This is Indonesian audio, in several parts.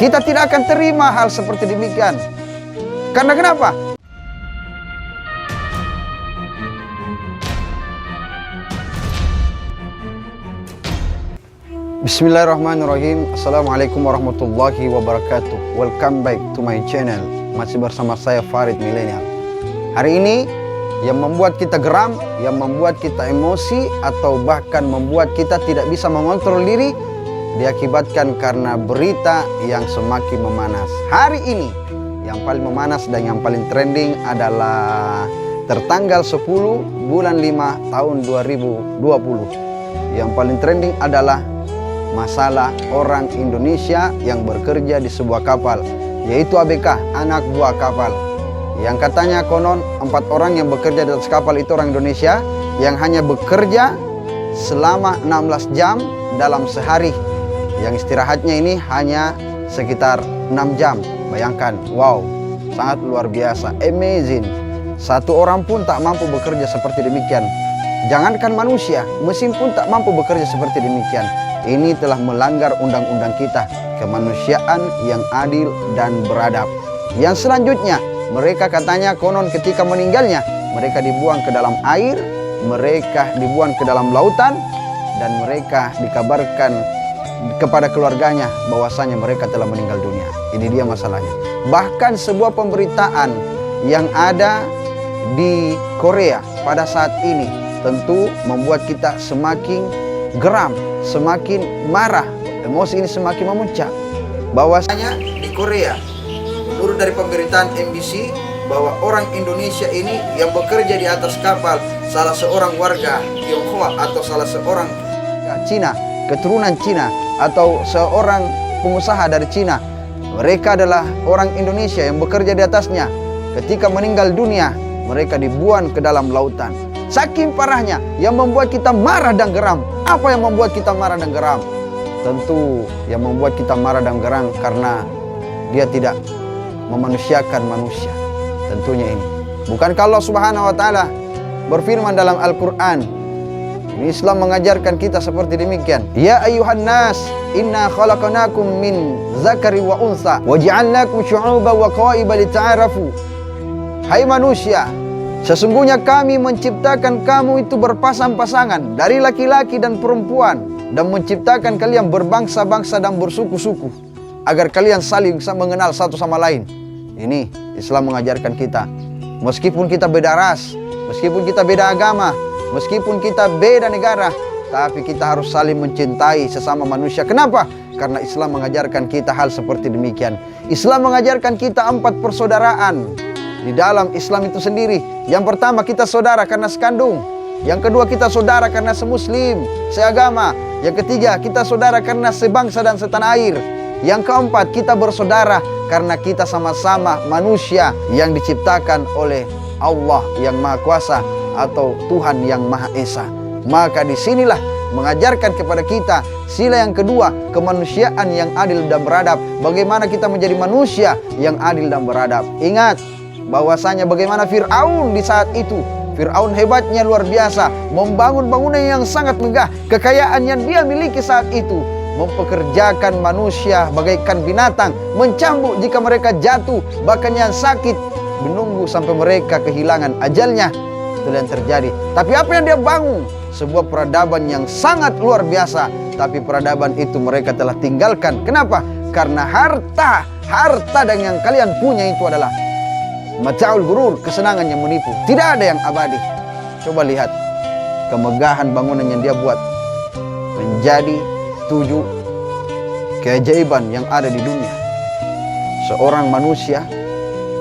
Kita tidak akan terima hal seperti demikian. Karena kenapa? Bismillahirrahmanirrahim. Assalamualaikum warahmatullahi wabarakatuh. Welcome back to my channel. Masih bersama saya Farid Millennial. Hari ini yang membuat kita geram, yang membuat kita emosi, atau bahkan membuat kita tidak bisa mengontrol diri, diakibatkan karena berita yang semakin memanas. Hari ini yang paling memanas dan yang paling trending adalah tertanggal 10 bulan 5 tahun 2020. Yang paling trending adalah masalah orang Indonesia yang bekerja di sebuah kapal, yaitu ABK, anak buah kapal. Yang katanya konon 4 orang yang bekerja di atas kapal itu orang Indonesia yang hanya bekerja selama 16 jam dalam sehari. Yang istirahatnya ini hanya sekitar 6 jam. Bayangkan, wow, sangat luar biasa, amazing. Satu orang pun tak mampu bekerja seperti demikian. Jangankan manusia, mesin pun tak mampu bekerja seperti demikian. Ini telah melanggar undang-undang kita, kemanusiaan yang adil dan beradab. Yang selanjutnya, mereka katanya konon ketika meninggalnya, mereka dibuang ke dalam air, mereka dibuang ke dalam lautan, dan mereka dikabarkan kepada keluarganya bahwasanya mereka telah meninggal dunia. Ini dia masalahnya. Bahkan sebuah pemberitaan yang ada di Korea pada saat ini tentu membuat kita semakin geram, semakin marah, emosi ini semakin memuncak. Bahwasanya di Korea, menurut dari pemberitaan MBC, bahwa orang Indonesia ini yang bekerja di atas kapal, salah seorang warga Tionghoa atau salah seorang Cina, keturunan Cina, atau seorang pengusaha dari Cina, mereka adalah orang Indonesia yang bekerja di atasnya. Ketika meninggal dunia, mereka dibuang ke dalam lautan. Saking parahnya yang membuat kita marah dan geram. Apa yang membuat kita marah dan geram? Tentu yang membuat kita marah dan geram karena dia tidak memanusiakan manusia. Tentunya ini. Bukankah Allah Subhanahu wa taala berfirman dalam Al-Qur'an? Islam mengajarkan kita seperti demikian. Ya ayuhan nas, inna khalaqnakum min zakari wa unsa wa ja'alnakum syu'uban wa qawaiba lita'arafu. Hai manusia, sesungguhnya kami menciptakan kamu itu berpasang-pasangan dari laki-laki dan perempuan, dan menciptakan kalian berbangsa-bangsa dan bersuku-suku agar kalian saling mengenal satu sama lain. Ini Islam mengajarkan kita. Meskipun kita beda ras, meskipun kita beda agama, meskipun kita beda negara, tapi kita harus saling mencintai sesama manusia. Kenapa? Karena Islam mengajarkan kita hal seperti demikian. Islam mengajarkan kita 4 persaudaraan di dalam Islam itu sendiri. Yang pertama, kita saudara karena sekandung. Yang kedua, kita saudara karena semuslim, seagama. Yang ketiga, kita saudara karena sebangsa dan setanah air. Yang keempat, kita bersaudara karena kita sama-sama manusia yang diciptakan oleh Allah yang Maha Kuasa atau Tuhan yang Maha Esa. Maka disinilah mengajarkan kepada kita sila yang kedua, kemanusiaan yang adil dan beradab. Bagaimana kita menjadi manusia yang adil dan beradab. Ingat bahwasanya bagaimana Fir'aun di saat itu. Fir'aun hebatnya luar biasa, membangun bangunan yang sangat megah. Kekayaan yang dia miliki saat itu mempekerjakan manusia bagaikan binatang, mencambuk jika mereka jatuh, bahkan yang sakit menunggu sampai mereka kehilangan ajalnya. Itu yang terjadi. Tapi apa yang dia bangun? Sebuah peradaban yang sangat luar biasa. Tapi peradaban itu mereka telah tinggalkan. Kenapa? Karena harta dan yang kalian punya itu adalah mata'ul gurur, kesenangan yang menipu. Tidak ada yang abadi. Coba lihat kemegahan bangunan yang dia buat menjadi 7 keajaiban yang ada di dunia. Seorang manusia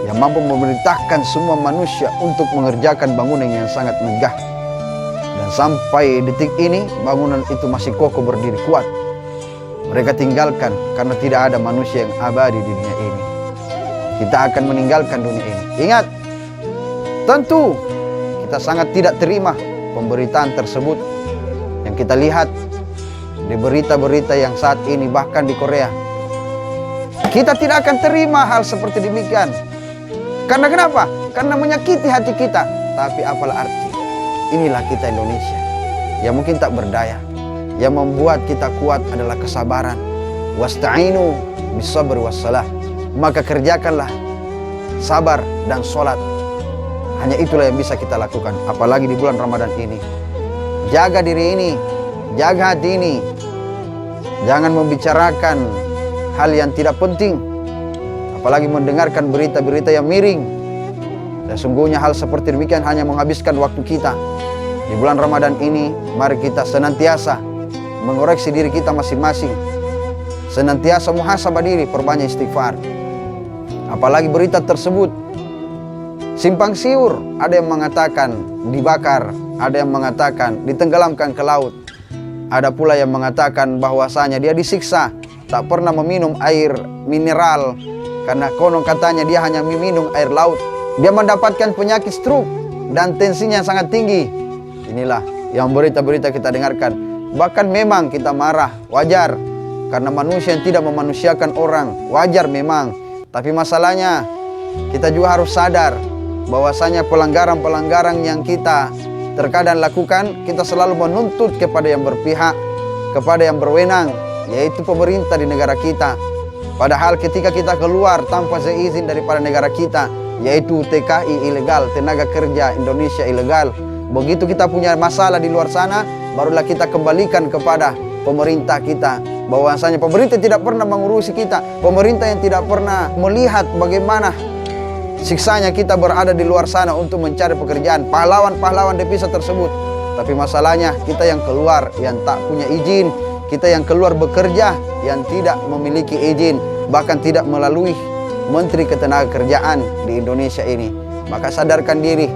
yang mampu memerintahkan semua manusia untuk mengerjakan bangunan yang sangat megah. Dan sampai detik ini bangunan itu masih kokoh berdiri kuat. Mereka tinggalkan karena tidak ada manusia yang abadi di dunia ini. Kita akan meninggalkan dunia ini. Ingat, tentu kita sangat tidak terima pemberitaan tersebut yang kita lihat di berita-berita yang saat ini, bahkan di Korea. Kita tidak akan terima hal seperti demikian. Karena kenapa? Karena menyakiti hati kita. Tapi apalah arti? Inilah kita Indonesia yang mungkin tak berdaya. Yang membuat kita kuat adalah kesabaran. Wasta'inu bisabri wassalah. Maka kerjakanlah sabar dan sholat. Hanya itulah yang bisa kita lakukan, apalagi di bulan Ramadan ini. Jaga diri ini, jaga hati ini. Jangan membicarakan hal yang tidak penting, apalagi mendengarkan berita-berita yang miring. Sesungguhnya hal seperti demikian hanya menghabiskan waktu kita. Di bulan Ramadan ini, mari kita senantiasa mengoreksi diri kita masing-masing. Senantiasa muhasabah diri, perbanyak istighfar. Apalagi berita tersebut simpang siur, ada yang mengatakan dibakar, ada yang mengatakan ditenggelamkan ke laut, ada pula yang mengatakan bahwasanya dia disiksa, tak pernah meminum air mineral karena konon katanya dia hanya meminum air laut. Dia mendapatkan penyakit stroke dan tensinya sangat tinggi. Inilah yang berita-berita kita dengarkan. Bahkan memang kita marah, wajar, karena manusia yang tidak memanusiakan orang, wajar memang. Tapi masalahnya kita juga harus sadar bahwasanya pelanggaran-pelanggaran yang kita terkadang lakukan, kita selalu menuntut kepada yang berpihak, kepada yang berwenang, yaitu pemerintah di negara kita. Padahal ketika kita keluar tanpa seizin daripada negara kita, yaitu TKI ilegal, tenaga kerja Indonesia ilegal, begitu kita punya masalah di luar sana, barulah kita kembalikan kepada pemerintah kita. Bahwasanya pemerintah tidak pernah mengurusi kita, pemerintah yang tidak pernah melihat bagaimana siksanya kita berada di luar sana untuk mencari pekerjaan, pahlawan-pahlawan devisa tersebut. Tapi masalahnya kita yang keluar yang tak punya izin, kita yang keluar bekerja yang tidak memiliki izin, bahkan tidak melalui Menteri Ketenagakerjaan di Indonesia ini. Maka sadarkan diri,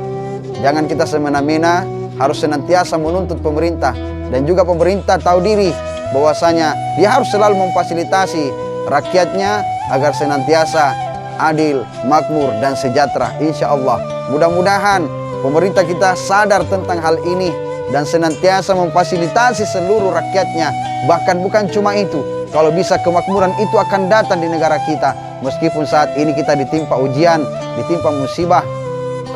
jangan kita semena-mena, harus senantiasa menuntut pemerintah. Dan juga pemerintah tahu diri bahwasanya dia harus selalu memfasilitasi rakyatnya agar senantiasa adil, makmur, dan sejahtera. Insya Allah, mudah-mudahan pemerintah kita sadar tentang hal ini dan senantiasa memfasilitasi seluruh rakyatnya. Bahkan bukan cuma itu, kalau bisa kemakmuran itu akan datang di negara kita. Meskipun saat ini kita ditimpa ujian, ditimpa musibah,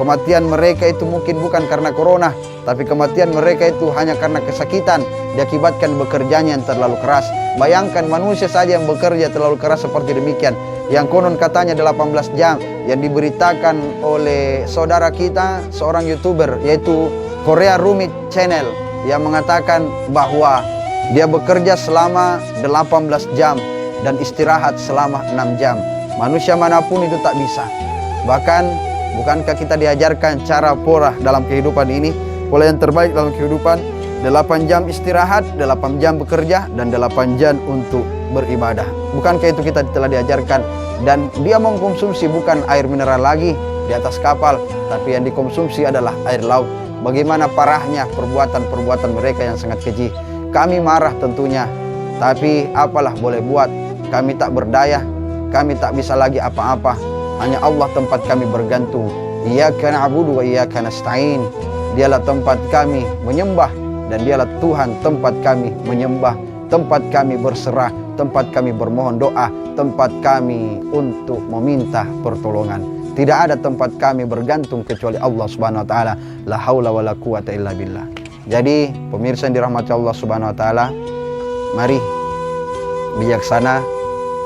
kematian mereka itu mungkin bukan karena corona, tapi kematian mereka itu hanya karena kesakitan diakibatkan bekerjanya yang terlalu keras. Bayangkan manusia saja yang bekerja terlalu keras seperti demikian, yang konon katanya 18 jam, yang diberitakan oleh saudara kita, seorang YouTuber, yaitu Korea Rumit Channel, yang mengatakan bahwa dia bekerja selama 18 jam dan istirahat selama 6 jam. Manusia manapun itu tak bisa. Bahkan bukankah kita diajarkan cara pola dalam kehidupan ini, pola yang terbaik dalam kehidupan, 8 jam istirahat, 8 jam bekerja, dan 8 jam untuk beribadah. Bukankah itu kita telah diajarkan? Dan dia mengkonsumsi bukan air mineral lagi di atas kapal, tapi yang dikonsumsi adalah air laut. Bagaimana parahnya perbuatan-perbuatan mereka yang sangat keji. Kami marah tentunya, tapi apalah boleh buat. Kami tak berdaya, kami tak bisa lagi apa-apa. Hanya Allah tempat kami bergantung. Iyyaka na'budu wa iyyaka nasta'in. Dialah tempat kami menyembah, dan dialah Tuhan tempat kami menyembah, tempat kami berserah, tempat kami bermohon doa, tempat kami untuk meminta pertolongan. Tidak ada tempat kami bergantung kecuali Allah Subhanahu wa taala. La haula wala quwata illa billah. Jadi, pemirsa yang dirahmati Allah Subhanahu wa taala, mari bijaksana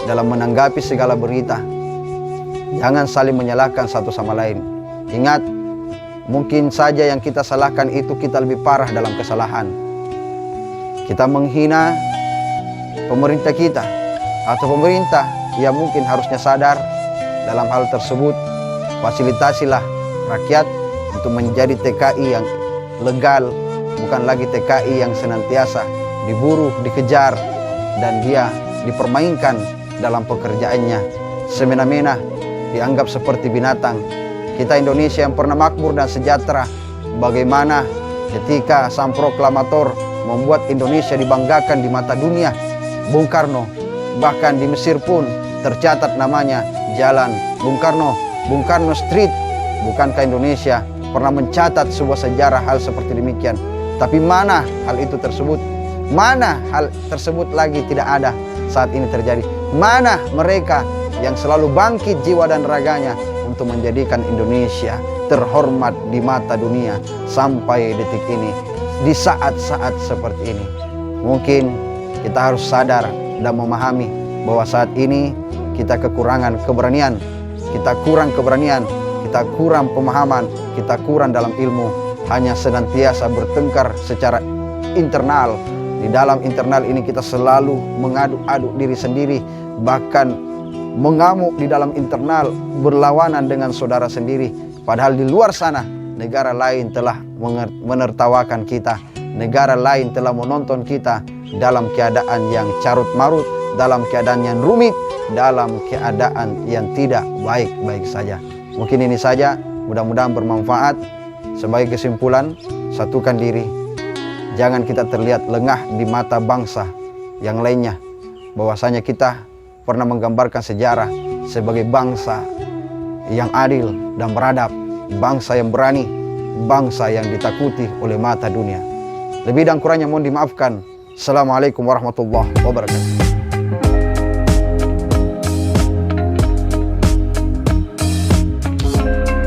dalam menanggapi segala berita. Jangan saling menyalahkan satu sama lain. Ingat, mungkin saja yang kita salahkan itu kita lebih parah dalam kesalahan. Kita menghina pemerintah kita, atau pemerintah yang mungkin harusnya sadar dalam hal tersebut. Fasilitasilah rakyat untuk menjadi TKI yang legal, bukan lagi TKI yang senantiasa diburu, dikejar, dan dia dipermainkan dalam pekerjaannya. Semena-mena dianggap seperti binatang. Kita Indonesia yang pernah makmur dan sejahtera, bagaimana ketika sang proklamator membuat Indonesia dibanggakan di mata dunia, Bung Karno. Bahkan di Mesir pun tercatat namanya, Jalan Bung Karno, Bung Karno Street. Bukankah Indonesia pernah mencatat sebuah sejarah hal seperti demikian? Tapi mana hal itu tersebut? Mana hal tersebut lagi tidak ada saat ini terjadi? Mana mereka yang selalu bangkit jiwa dan raganya untuk menjadikan Indonesia terhormat di mata dunia sampai detik ini, di saat-saat seperti ini? Mungkin kita harus sadar dan memahami bahwa saat ini kita kekurangan keberanian, kita kurang keberanian, kita kurang pemahaman, kita kurang dalam ilmu, hanya senantiasa bertengkar secara internal. Di dalam internal ini kita selalu mengaduk-aduk diri sendiri, bahkan mengamuk di dalam internal, berlawanan dengan saudara sendiri. Padahal di luar sana negara lain telah menertawakan kita, negara lain telah menonton kita dalam keadaan yang carut marut, dalam keadaan yang rumit, dalam keadaan yang tidak baik-baik saja. Mungkin ini saja, mudah-mudahan bermanfaat. Sebagai kesimpulan, satukan diri. Jangan kita terlihat lengah di mata bangsa yang lainnya, bahwasanya kita pernah menggambarkan sejarah sebagai bangsa yang adil dan beradab, bangsa yang berani, bangsa yang ditakuti oleh mata dunia. Lebih dan kurangnya mohon dimaafkan. Assalamualaikum warahmatullahi wabarakatuh.